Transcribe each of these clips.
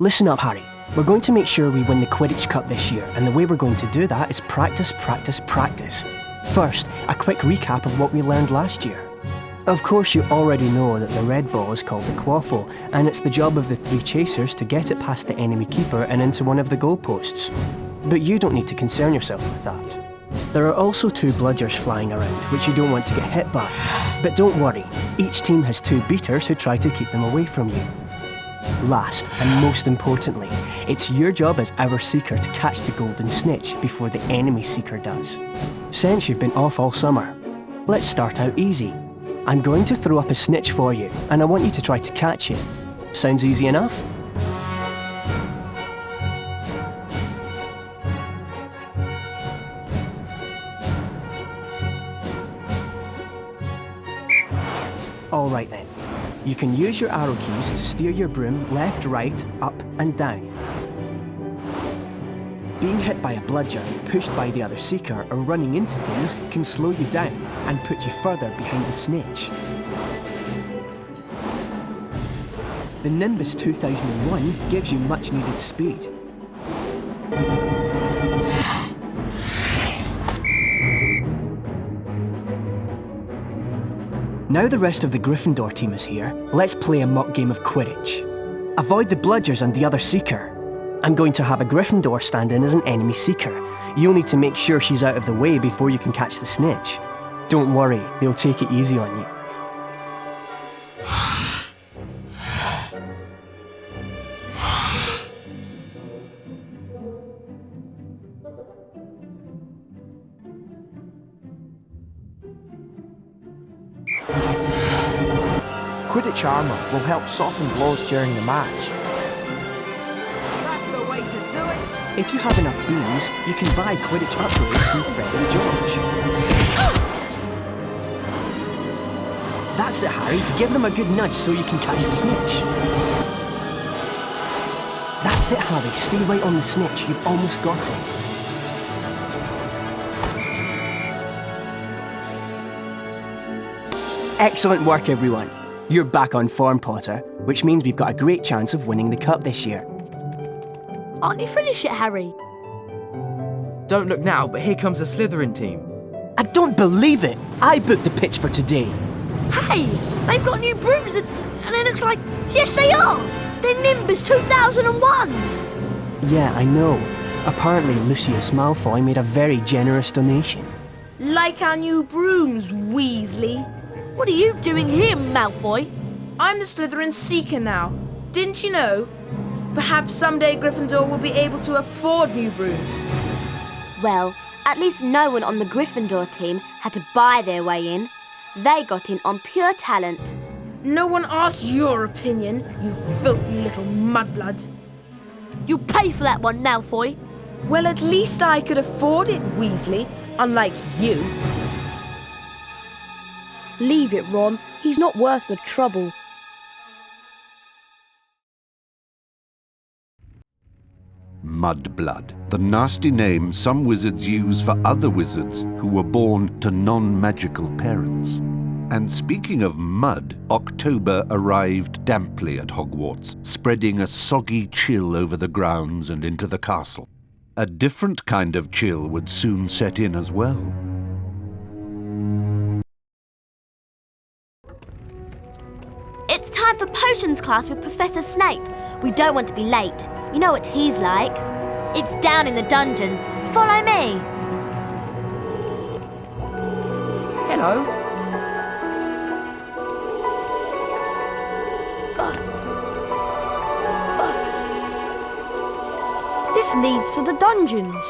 Listen up, Harry. We're going to make sure we win the Quidditch Cup this year, and the way we're going to do that is practice, practice, practice. First, a quick recap of what we learned last year. Of course, you already know that the red ball is called the quaffle, and it's the job of the 3 chasers to get it past the enemy keeper and into one of the goalposts. But you don't need to concern yourself with that. There are also 2 bludgers flying around, which you don't want to get hit by. But don't worry, each team has 2 beaters who try to keep them away from you. Last, and most importantly, it's your job as our Seeker to catch the golden snitch before the enemy Seeker does. Since you've been off all summer, let's start out easy. I'm going to throw up a snitch for you, and I want you to try to catch it. Sounds easy enough? Alright then. You can use your arrow keys to steer your broom left, right, up and down. Being hit by a bludger, pushed by the other Seeker, or running into things can slow you down and put you further behind the snitch. The Nimbus 2001 gives you much needed speed. Now the rest of the Gryffindor team is here, let's play a mock game of Quidditch. Avoid the bludgers and the other Seeker. I'm going to have a Gryffindor stand in as an enemy Seeker. You'll need to make sure she's out of the way before you can catch the snitch. Don't worry, they'll take it easy on you. Quidditch armour will help soften blows during the match. That's the way to do it! If you have enough beams, you can buy Quidditch upgrades from Fred and George. That's it, Harry. Give them a good nudge so you can catch the snitch. That's it, Harry. Stay right on the snitch. You've almost got it. Excellent work, everyone. You're back on form, Potter, which means we've got a great chance of winning the cup this year. Aren't you finished yet, Harry? Don't look now, but here comes the Slytherin team. I don't believe it! I booked the pitch for today. Hey, they've got new brooms and it looks like... Yes, they are! They're Nimbus 2001s! Yeah, I know. Apparently Lucius Malfoy made a very generous donation. Like our new brooms, Weasley. What are you doing here, Malfoy? I'm the Slytherin Seeker now. Didn't you know? Perhaps someday Gryffindor will be able to afford new brooms. Well, at least no one on the Gryffindor team had to buy their way in. They got in on pure talent. No one asked your opinion, you filthy little mudblood. You'll pay for that one, Malfoy. Well, at least I could afford it, Weasley, unlike you. Leave it, Ron. He's not worth the trouble. Mudblood, the nasty name some wizards use for other wizards who were born to non-magical parents. And speaking of mud, October arrived damply at Hogwarts, spreading a soggy chill over the grounds and into the castle. A different kind of chill would soon set in as well. It's time for potions class with Professor Snape. We don't want to be late. You know what he's like. It's down in the dungeons. Follow me. Hello. This leads to the dungeons.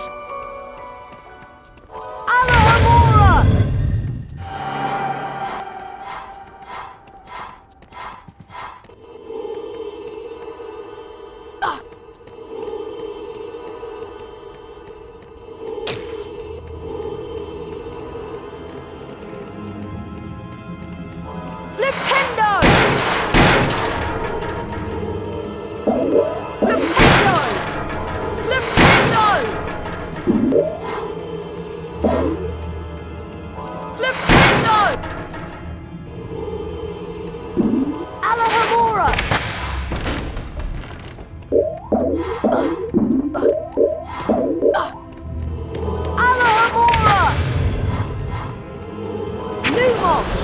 Flipendo! Alohomora! Lumos!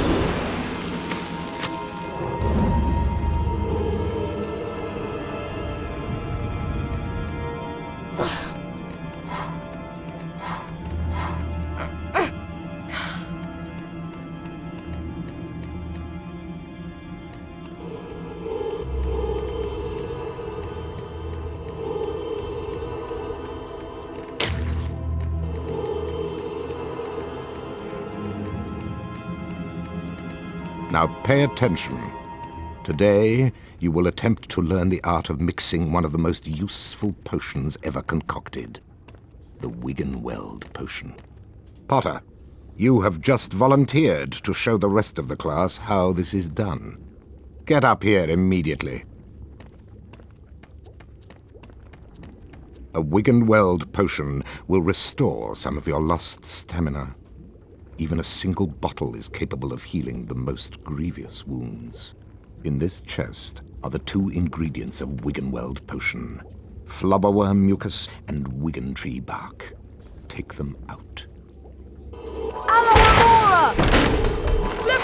Now pay attention. Today, you will attempt to learn the art of mixing one of the most useful potions ever concocted. The Wiggenweld potion. Potter, you have just volunteered to show the rest of the class how this is done. Get up here immediately. A Wiggenweld potion will restore some of your lost stamina. Even a single bottle is capable of healing the most grievous wounds. In this chest are the 2 ingredients of Wiggenweld potion: flubberworm mucus and wiggentree bark. Take them out. Alohomora!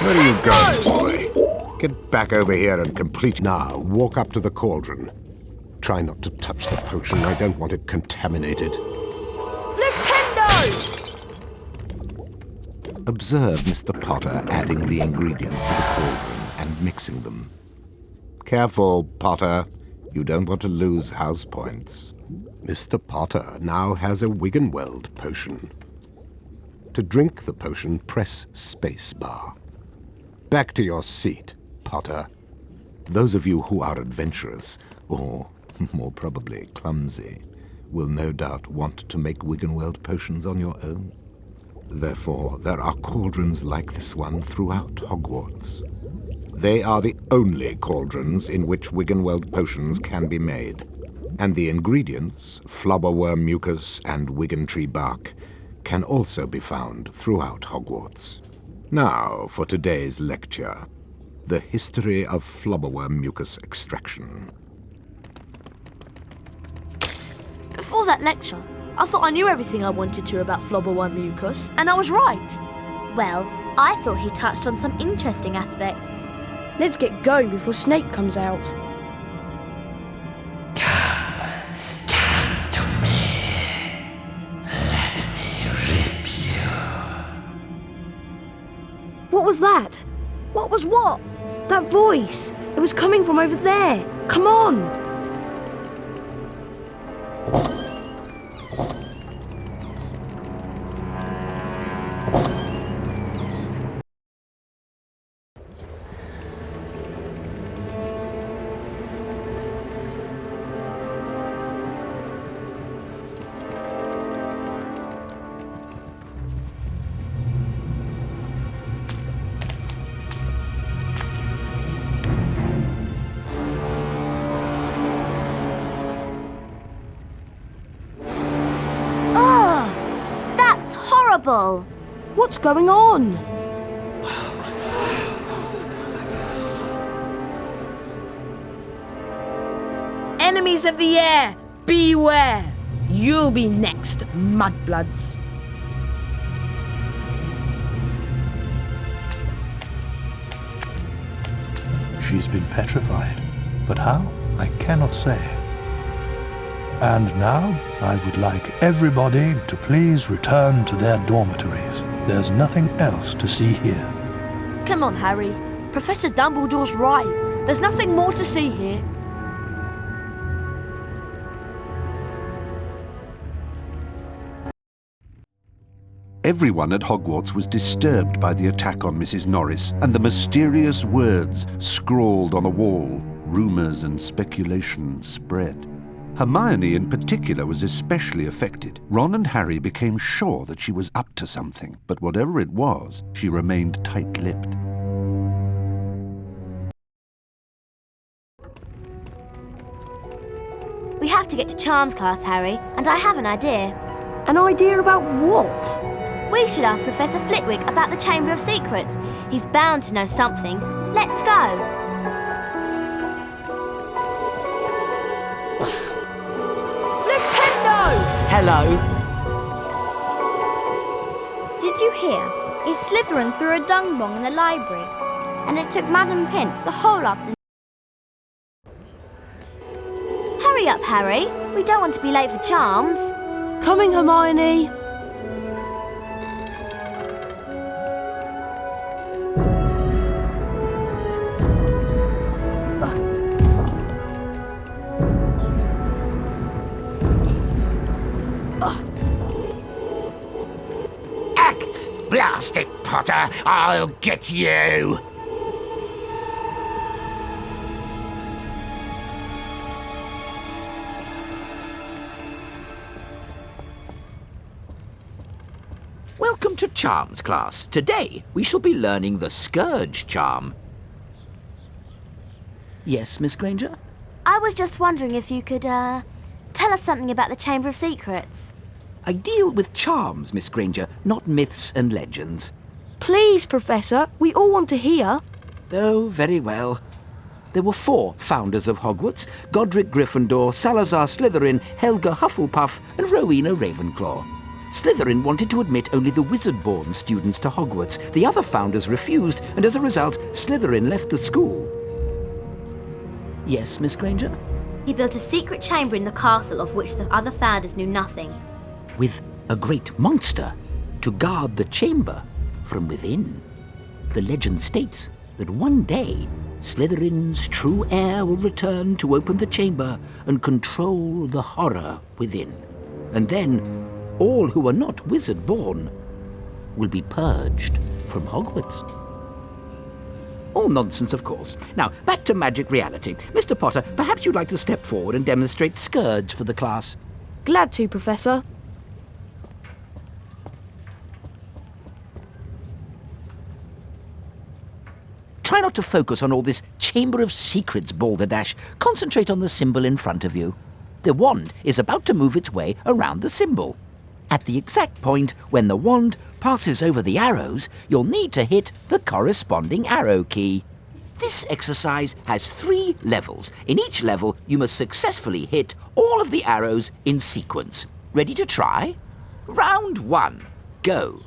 Where are you going, boy? Get back over here and complete. Now, walk up to the cauldron. Try not to touch the potion. I don't want it contaminated. Flipendo! Observe Mr. Potter adding the ingredients to the cauldron and mixing them. Careful, Potter. You don't want to lose house points. Mr. Potter now has a Wiggenweld potion. To drink the potion, press spacebar. Back to your seat, Potter. Those of you who are adventurous, or more probably clumsy, will no doubt want to make Wiggenweld potions on your own. Therefore, there are cauldrons like this one throughout Hogwarts. They are the only cauldrons in which Wiggenweld potions can be made, and the ingredients, flubberworm mucus and wiggentree bark, can also be found throughout Hogwarts. Now, for today's lecture, the history of flubberworm mucus extraction. Before that lecture, I thought I knew everything I wanted to about flubberworm mucus, and I was right. Well, I thought he touched on some interesting aspects. Let's get going before Snape comes out. What was that? What was what? That voice. It was coming from over there. Come on. What's going on? Enemies of the air, beware! You'll be next, mudbloods. She's been petrified, but how? I cannot say. And now, I would like everybody to please return to their dormitories. There's nothing else to see here. Come on, Harry. Professor Dumbledore's right. There's nothing more to see here. Everyone at Hogwarts was disturbed by the attack on Mrs. Norris and the mysterious words scrawled on a wall. Rumours and speculation spread. Hermione in particular was especially affected. Ron and Harry became sure that she was up to something, but whatever it was, she remained tight-lipped. We have to get to Charms class, Harry, and I have an idea. An idea about what? We should ask Professor Flitwick about the Chamber of Secrets. He's bound to know something. Let's go. Hello. Did you hear? A Slytherin threw a dung bong in the library, and it took Madam Pint the whole afternoon. Hurry up, Harry. We don't want to be late for charms. Coming, Hermione. Blast it, Potter! I'll get you! Welcome to Charms class. Today we shall be learning the Scourge charm. Yes, Miss Granger? I was just wondering if you could, tell us something about the Chamber of Secrets. I deal with charms, Miss Granger, not myths and legends. Please, Professor, we all want to hear. Oh, very well. There were 4 founders of Hogwarts: Godric Gryffindor, Salazar Slytherin, Helga Hufflepuff, and Rowena Ravenclaw. Slytherin wanted to admit only the wizard-born students to Hogwarts. The other founders refused, and as a result, Slytherin left the school. Yes, Miss Granger? He built a secret chamber in the castle of which the other founders knew nothing. With a great monster to guard the chamber from within. The legend states that one day Slytherin's true heir will return to open the chamber and control the horror within. And then all who are not wizard-born will be purged from Hogwarts. All nonsense, of course. Now, back to magic reality. Mr. Potter, perhaps you'd like to step forward and demonstrate Scourge for the class. Glad to, Professor. Try not to focus on all this Chamber of Secrets balderdash. Concentrate on the symbol in front of you. The wand is about to move its way around the symbol. At the exact point when the wand passes over the arrows, you'll need to hit the corresponding arrow key. This exercise has 3 levels. In each level, you must successfully hit all of the arrows in sequence. Ready to try? Round 1. Go.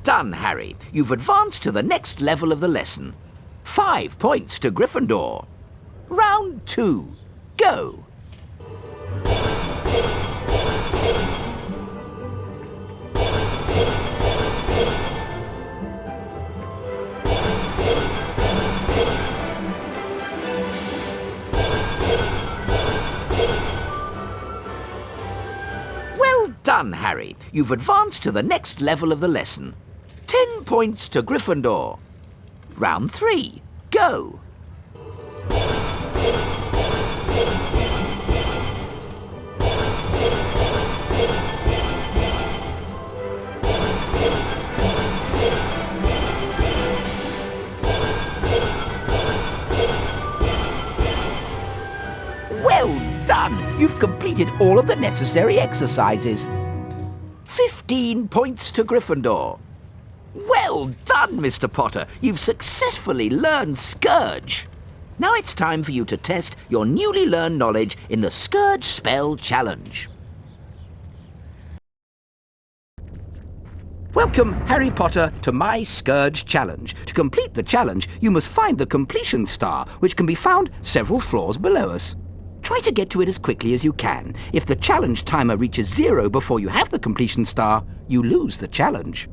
Done, Harry. You've advanced to the next level of the lesson. 5 points to Gryffindor. Round 2. Go. Well done, Harry. You've advanced to the next level of the lesson. 10 points to Gryffindor. Round 3. Go. Well done! You've completed all of the necessary exercises. 15 points to Gryffindor. Well done, Mr. Potter. You've successfully learned Scourge. Now it's time for you to test your newly learned knowledge in the Scourge Spell Challenge. Welcome, Harry Potter, to my Scourge Challenge. To complete the challenge, you must find the completion star, which can be found several floors below us. Try to get to it as quickly as you can. If the challenge timer reaches 0 before you have the completion star, you lose the challenge.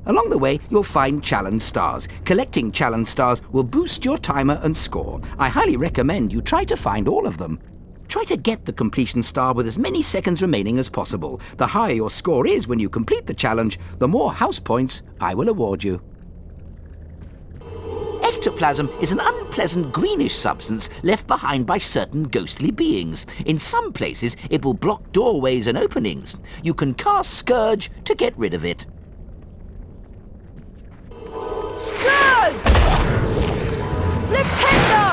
Along the way, you'll find challenge stars. Collecting challenge stars will boost your timer and score. I highly recommend you try to find all of them. Try to get the completion star with as many seconds remaining as possible. The higher your score is when you complete the challenge, the more house points I will award you. Ectoplasm is an unpleasant greenish substance left behind by certain ghostly beings. In some places, it will block doorways and openings. You can cast Scourge to get rid of it. Scourge! Flipendo!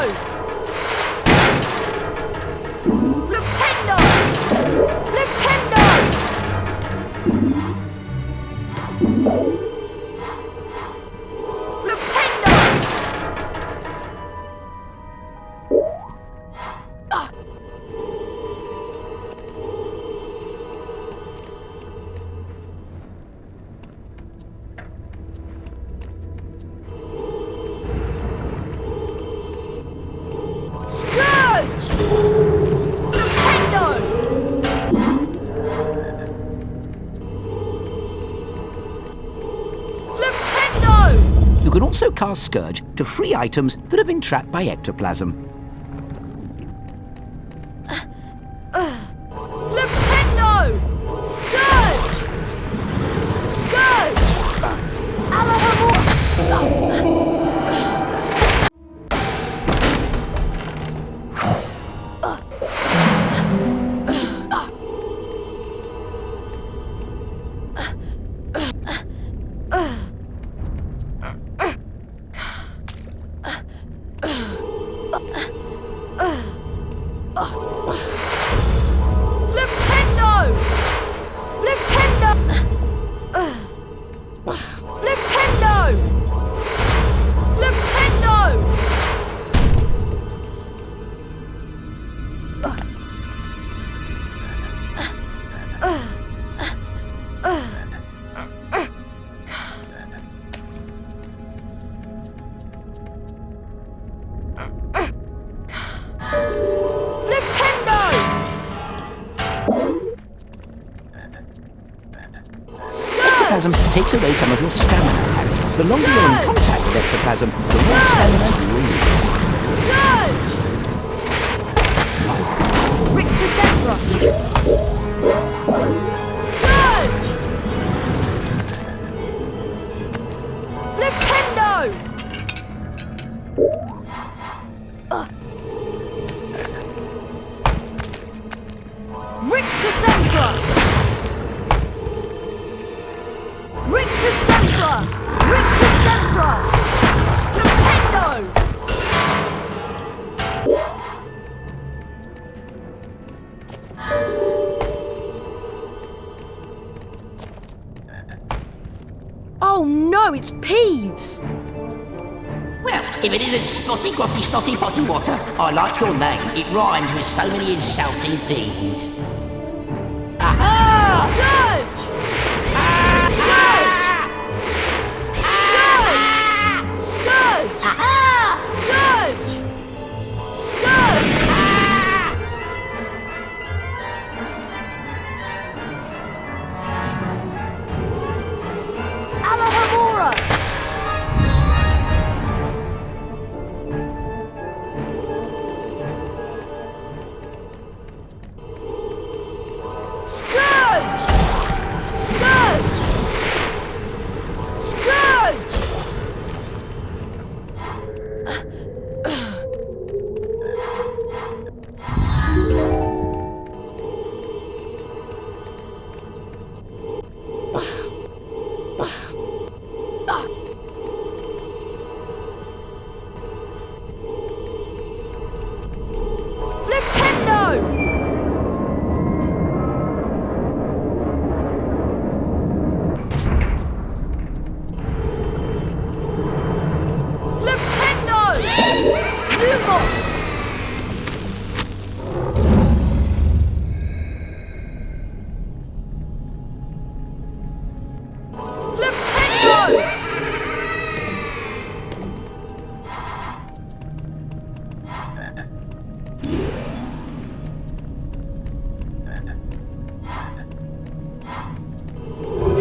cast Scourge to free items that have been trapped by ectoplasm. Flipendo! Scourge! Scourge! Ectoplasm takes away some of your stamina, Harry. The longer you're in contact with ectoplasm, the more stamina you will lose. Rictus Emperor! Scourge! Flipendo! Rictus Emperor! Rictus Emperor! Rictus Emperor! Flipendo! Oh no, it's Peeves! Well, if it isn't Spotty Grotty Snotty Potty Water, I like your name. It rhymes with so many insulting things. Aha! Scourge! Scourge! Scourge! Scourge! Alahamora! Scourge! Scourge! Scourge! Flipendo! Flipendo! Lumos! Flipendo!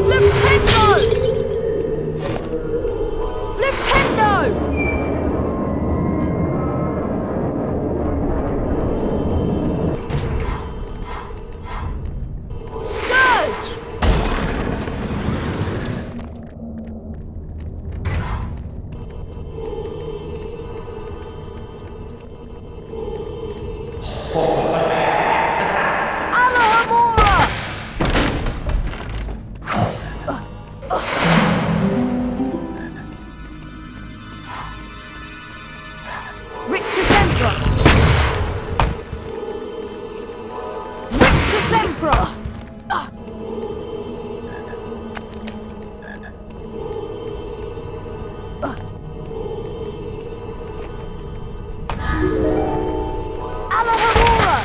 Flipendo! Flipendo! Scourge! Alahamora! Rictus Emperor! Rictus Emperor! Alahamora!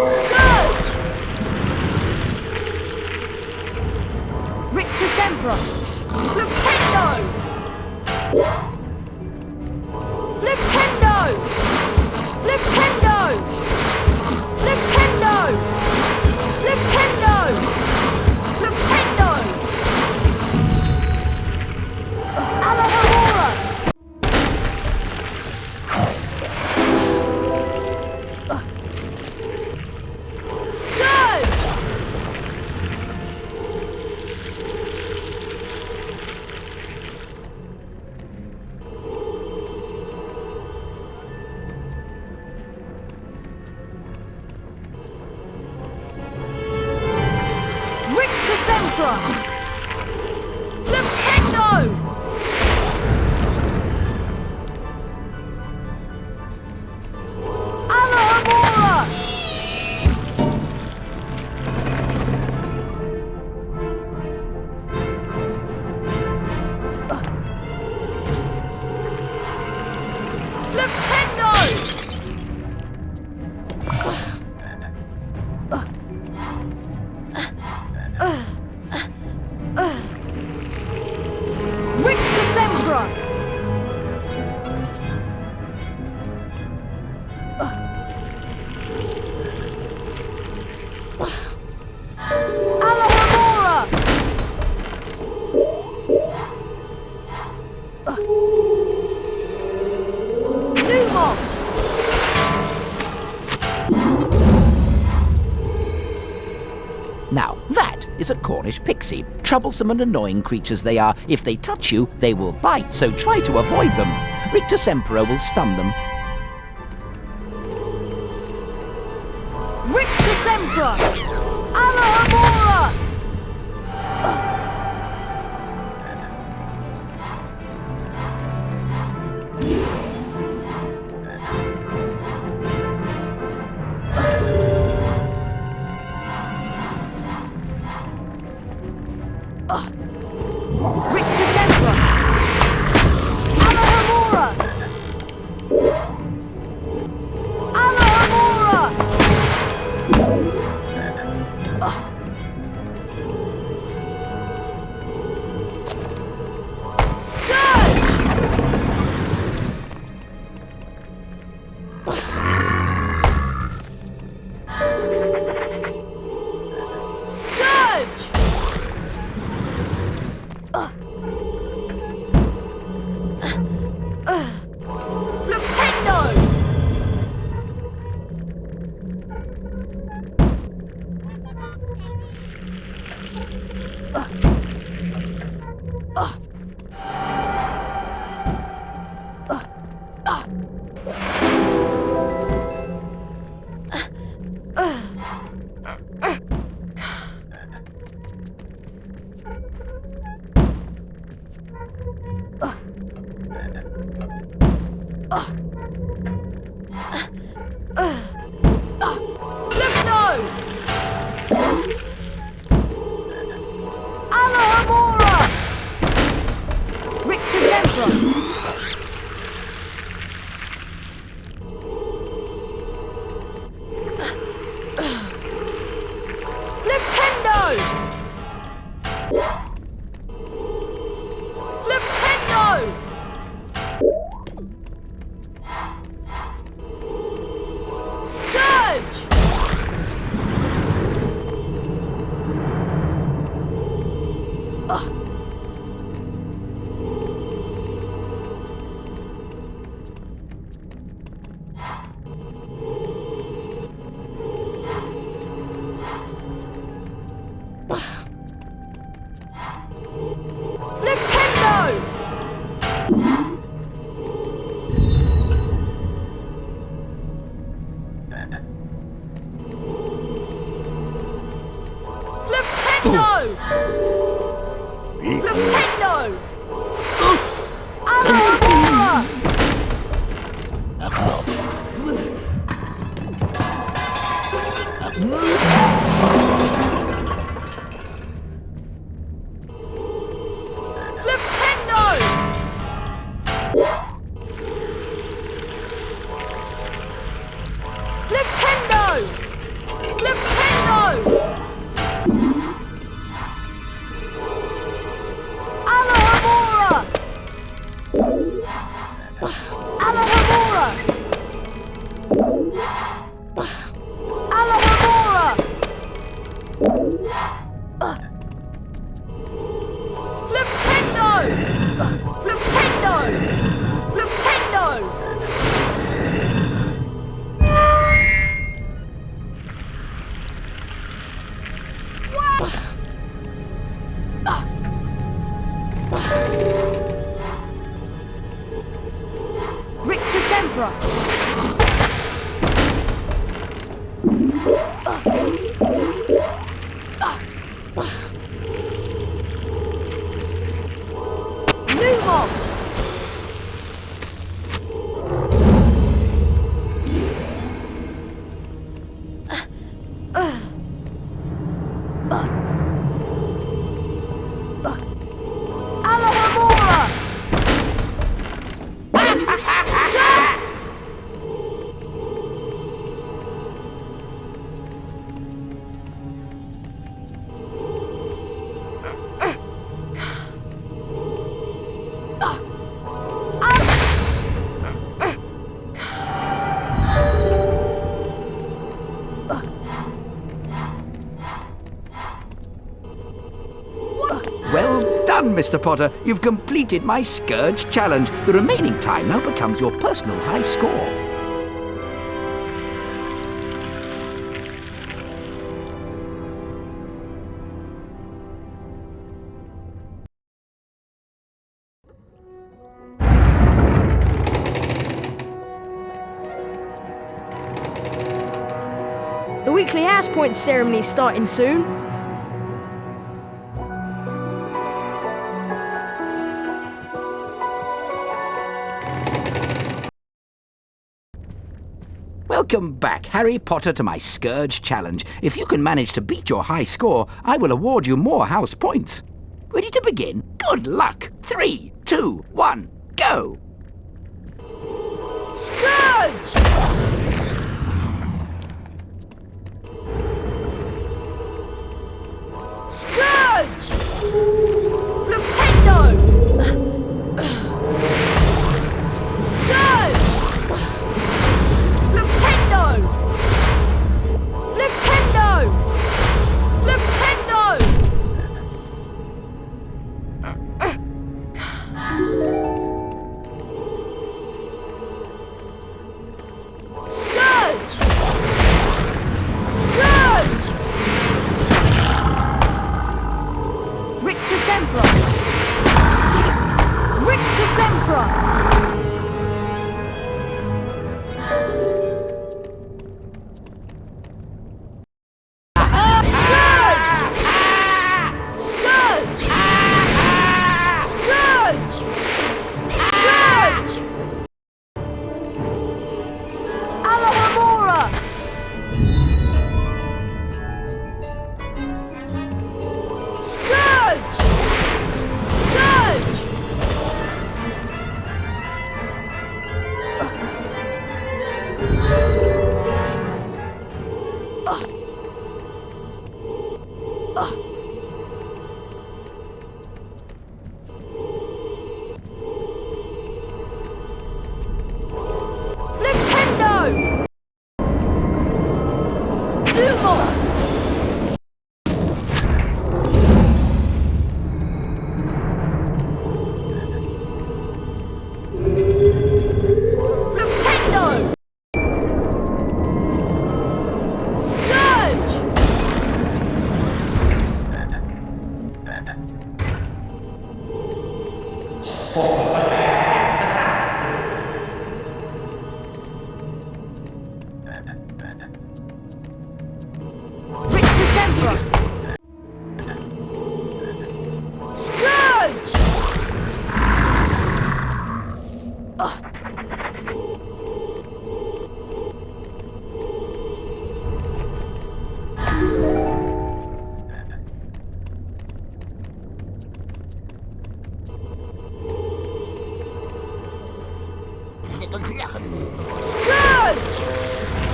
Scourge! Rictus Emperor! Flipendo! Flipendo! Flipendo! Sempra! Flipendo! Now, that is a Cornish pixie. Troublesome and annoying creatures they are. If they touch you, they will bite, so try to avoid them. Rictus Sempra will stun them. Rictus Sempra! Alahamora! Rictus Sempra! Alahamora! Alahamora! Well done, Mr. Potter. You've completed my Scourge challenge. The remaining time now becomes your personal high score. The weekly house point ceremony is starting soon. Welcome back, Harry Potter, to my Scourge challenge. If you can manage to beat your high score, I will award you more house points. Ready to begin? Good luck! 3, 2, 1, go! Scourge! Scourge! Flipendo! Scourge! Flipendo! Flipendo! Flipendo! Scourge! Scourge! Rictus Emperor!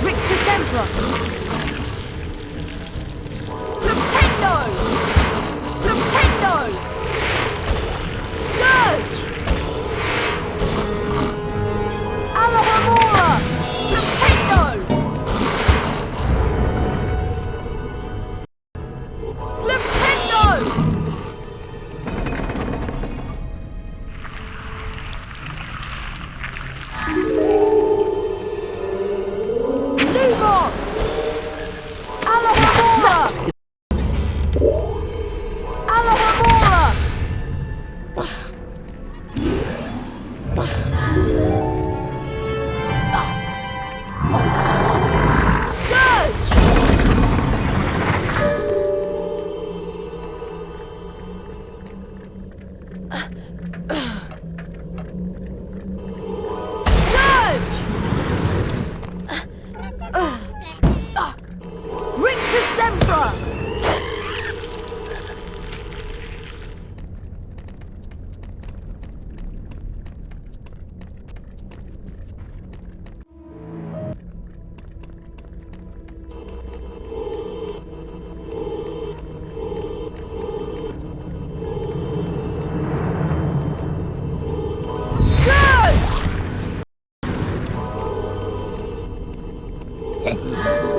Rictus Emperor!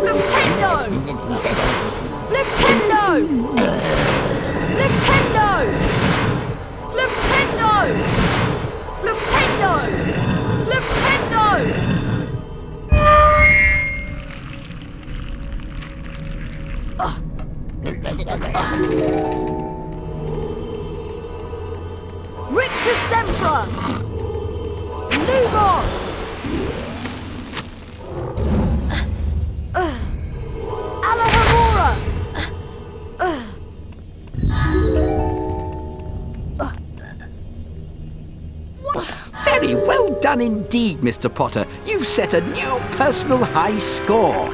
Flipendo! Rictus Sempra! Lumos! Alahamora! Very well done indeed, Mr. Potter. You've set a new personal high score.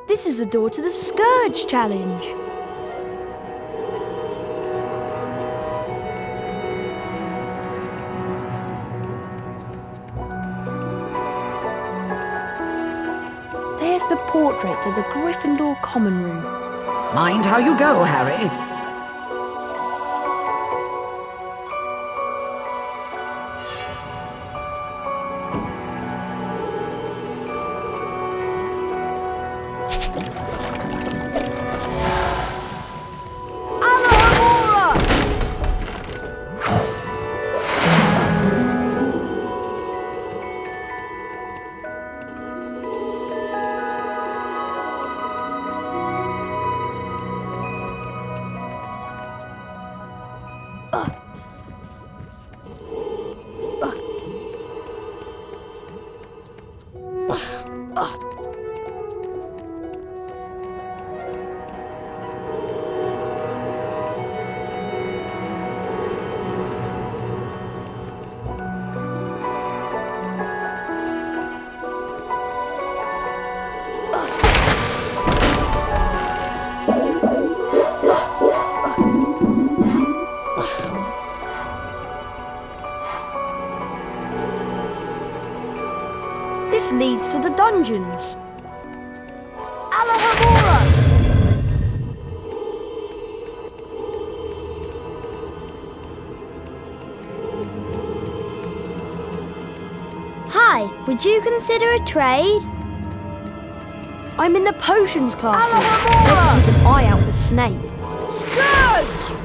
This is the door to the Scourge challenge. There's the portrait of the Gryffindor common room. Mind how you go, Harry. This leads to the dungeons. Alahamora! Hi, would you consider a trade? I'm in the potions class. Alahamora! Let's keep an eye out for Snape. Scourge!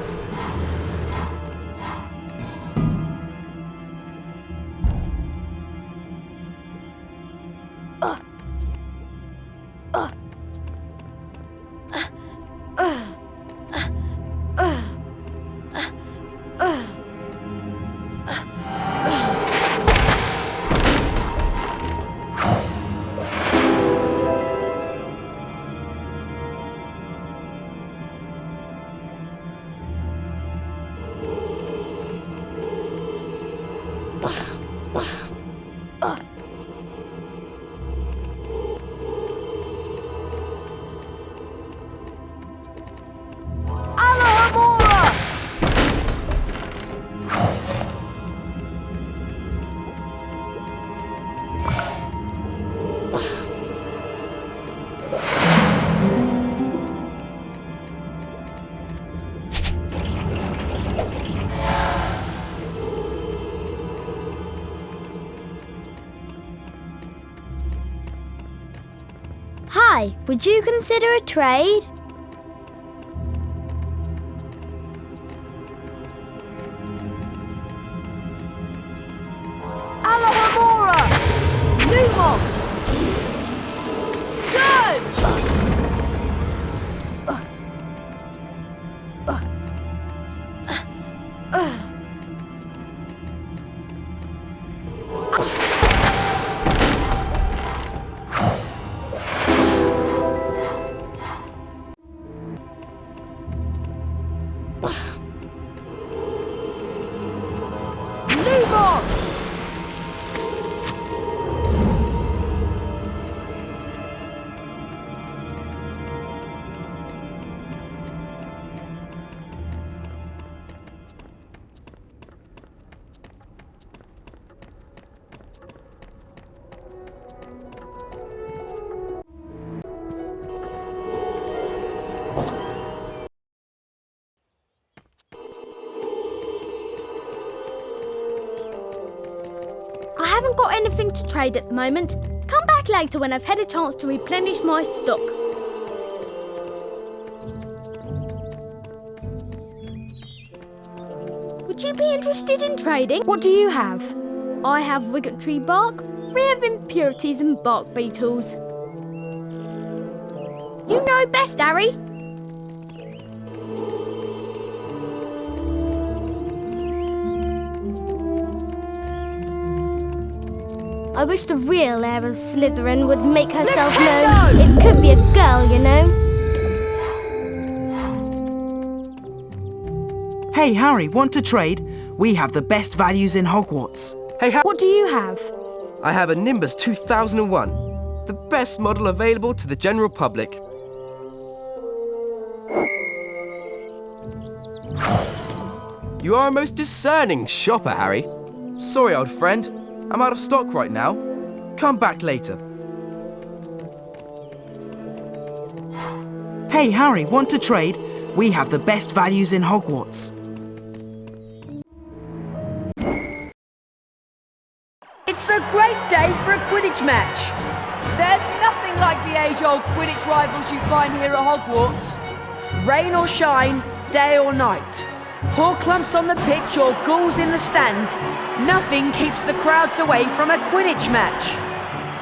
Hi, would you consider a trade? Alahamora! Lumos! Scourge! I haven't got anything to trade at the moment. Come back later when I've had a chance to replenish my stock. Would you be interested in trading? What do you have? I have Wiggettree bark, free of impurities and bark beetles. You know best, Harry. I wish the real heir of Slytherin would make herself known. It could be a girl, you know. Hey, Harry, want to trade? We have the best values in Hogwarts. Hey, What do you have? I have a Nimbus 2001, the best model available to the general public. You are a most discerning shopper, Harry. Sorry, old friend. I'm out of stock right now. Come back later. Hey, Harry, want to trade? We have the best values in Hogwarts. It's a great day for a Quidditch match. There's nothing like the age-old Quidditch rivals you find here at Hogwarts. Rain or shine, day or night. Horcrux on the pitch or ghouls in the stands, nothing keeps the crowds away from a Quidditch match.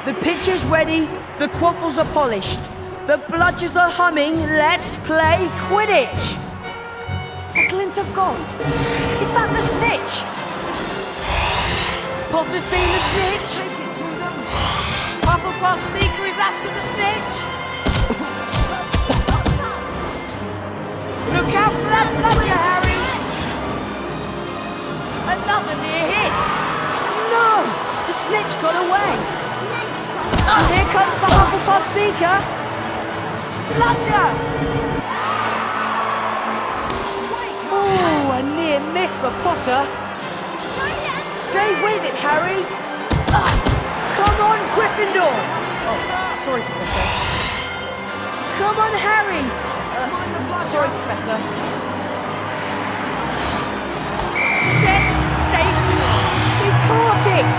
The pitch is ready, the quaffles are polished, the bludgers are humming, let's play Quidditch! A glint of gold. Is that the snitch? Potter's seen the snitch? Take it to them. Hufflepuff Seeker is after the snitch. Look out for that bludger, Harry! Another near hit! No! The snitch got away! Here comes the Hufflepuff Seeker! Bludger! Oh, a near miss for Potter! Stay with it, Harry! Come on, Gryffindor! Oh, sorry, Professor. Come on, Harry! Sorry, Professor. Sensational! He caught it!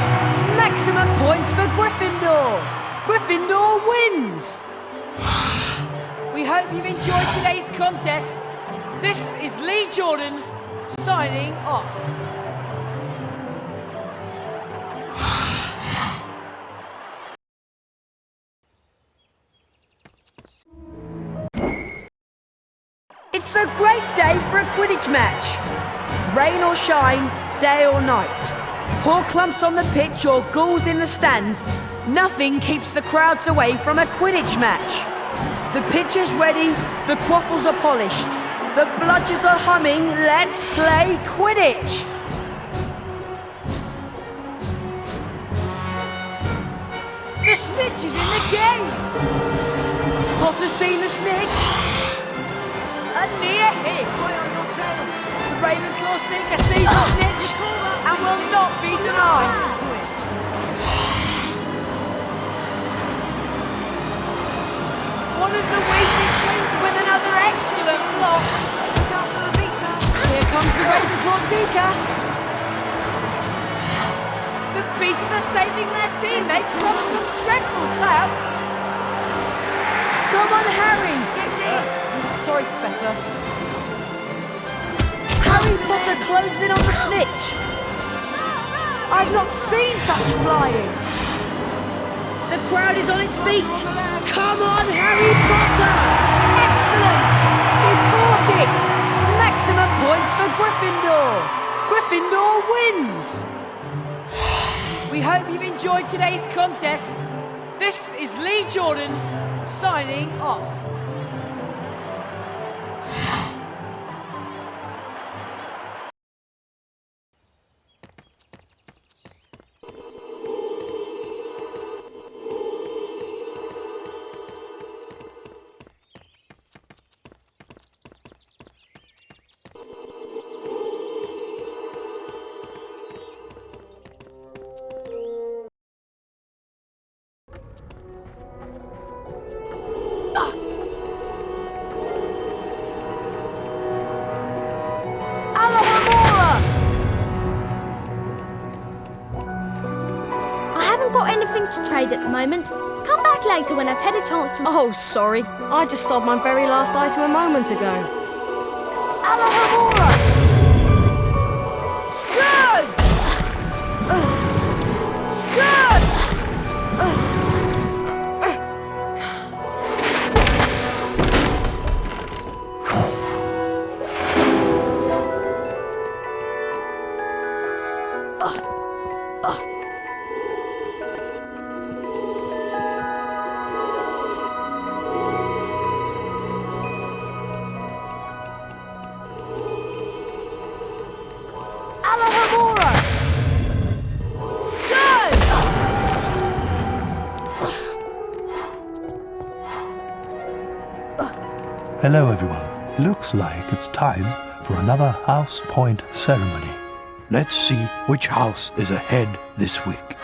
Maximum points for Gryffindor! Gryffindor wins! We hope you've enjoyed today's contest. This is Lee Jordan, signing off. It's a great day for a Quidditch match. Rain or shine, day or night. Horcrux on the pitch or ghouls in the stands, nothing keeps the crowds away from a Quidditch match. The pitch is ready, the quaffles are polished, the bludgers are humming, let's play Quidditch! The snitch is in the game! Potter's seen the snitch? A near hit! The Ravenclaw Seeker sees the snitch and will not be denied! One of the Weasley twins with another excellent block. Here comes the Ravenclaw Seeker. The Beaters are saving their teammates from some dreadful clouds. Come on, Harry. Get it. Sorry, Professor. Harry Potter closes in on the snitch. I've not seen such flying. The crowd is on its feet. Come on, Harry Potter! Excellent! He caught it! Maximum points for Gryffindor! Gryffindor wins! We hope you've enjoyed today's contest. This is Lee Jordan, signing off. To trade at the moment. Come back later when I've had a chance to... Oh, sorry. I just sold my very last item a moment ago. Alohomora! Scourge! Scourge! Hello, everyone. Looks like it's time for another house point ceremony. Let's see which house is ahead this week.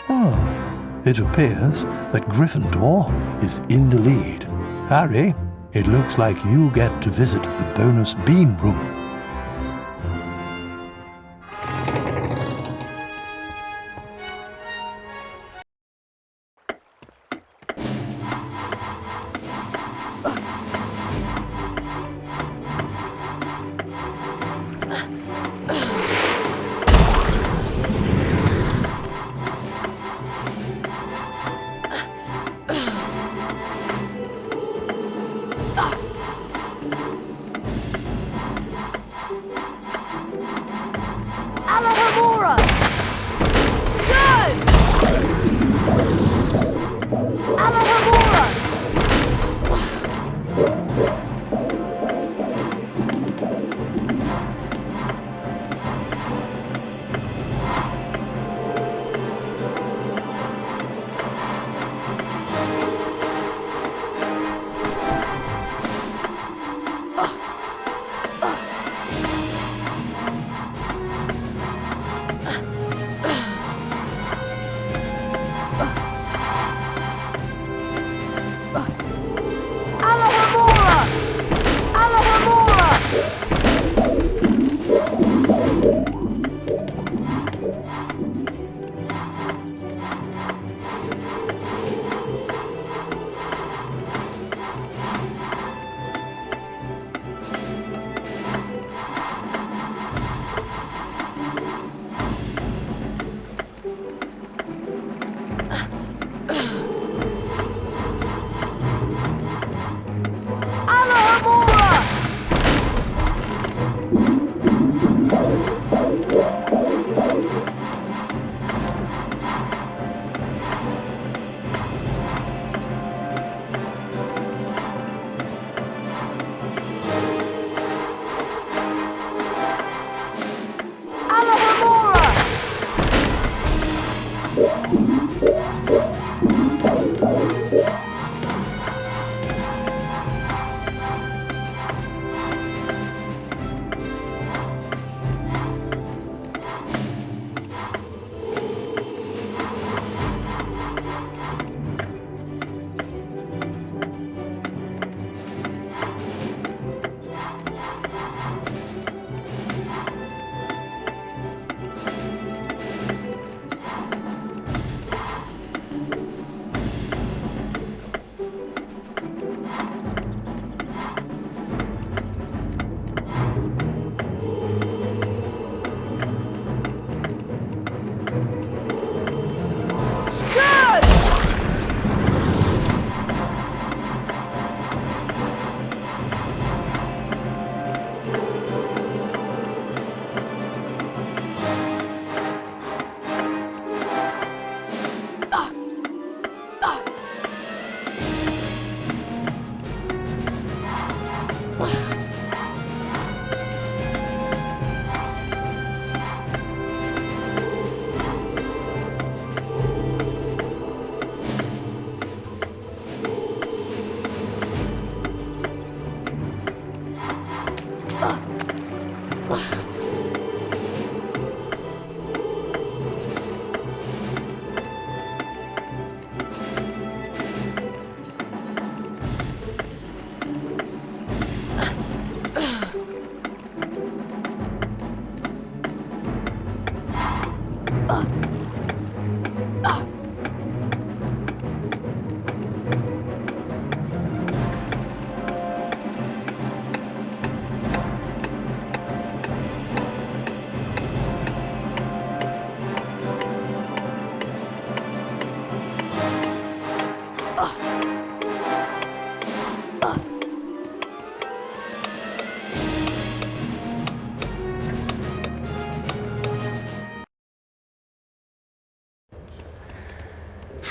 Oh, it appears that Gryffindor is in the lead. Harry, it looks like you get to visit the bonus bean room.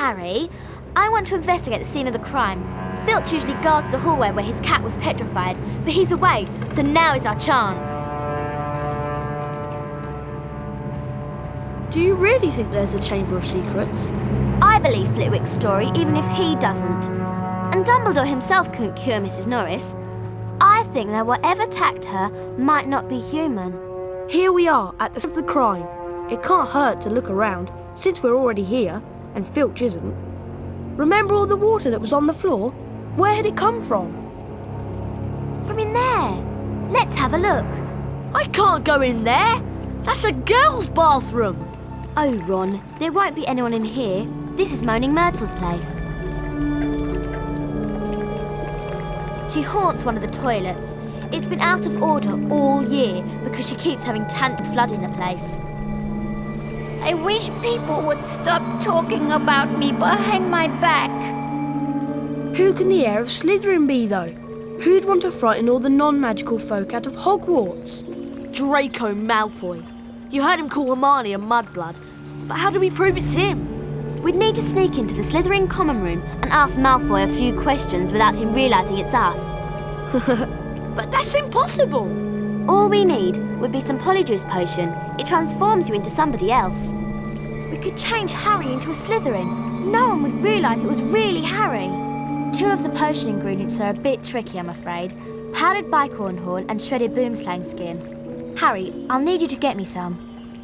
Harry. I want to investigate the scene of the crime. Filch usually guards the hallway where his cat was petrified, but he's away, so now is our chance. Do you really think there's a Chamber of Secrets? I believe Flitwick's story, even if he doesn't. And Dumbledore himself couldn't cure Mrs Norris. I think that whatever attacked her might not be human. Here we are, at the scene of the crime. It can't hurt to look around, since we're already here, and Filch isn't. Remember all the water that was on the floor? Where had it come from? From in there. Let's have a look. I can't go in there. That's a girl's bathroom. Oh, Ron, there won't be anyone in here. This is Moaning Myrtle's place. She haunts one of the toilets. It's been out of order all year because she keeps having tank flood in the place. I wish people would stop talking about me behind my back. Who can the heir of Slytherin be, though? Who'd want to frighten all the non-magical folk out of Hogwarts? Draco Malfoy. You heard him call Hermione a mudblood. But how do we prove it's him? We'd need to sneak into the Slytherin common room and ask Malfoy a few questions without him realising it's us. But that's impossible. All we need would be some Polyjuice potion. It transforms you into somebody else. We could change Harry into a Slytherin. No one would realise it was really Harry. 2 of the potion ingredients are a bit tricky, I'm afraid. Powdered bicorn horn and shredded boomslang skin. Harry, I'll need you to get me some.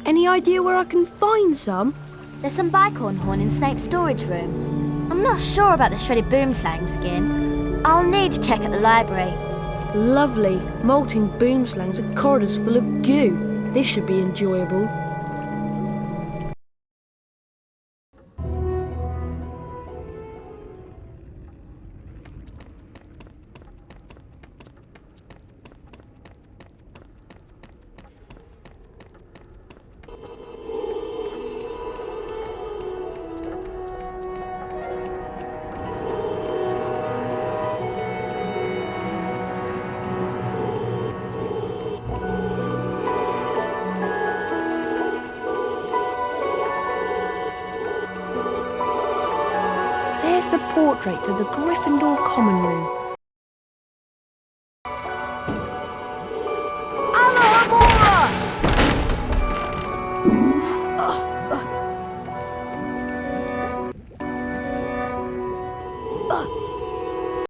Any idea where I can find some? There's some bicorn horn in Snape's storage room. I'm not sure about the shredded boomslang skin. I'll need to check at the library. Lovely. Molting boomslangs and corridors full of goo. This should be enjoyable. There's the portrait of the Gryffindor common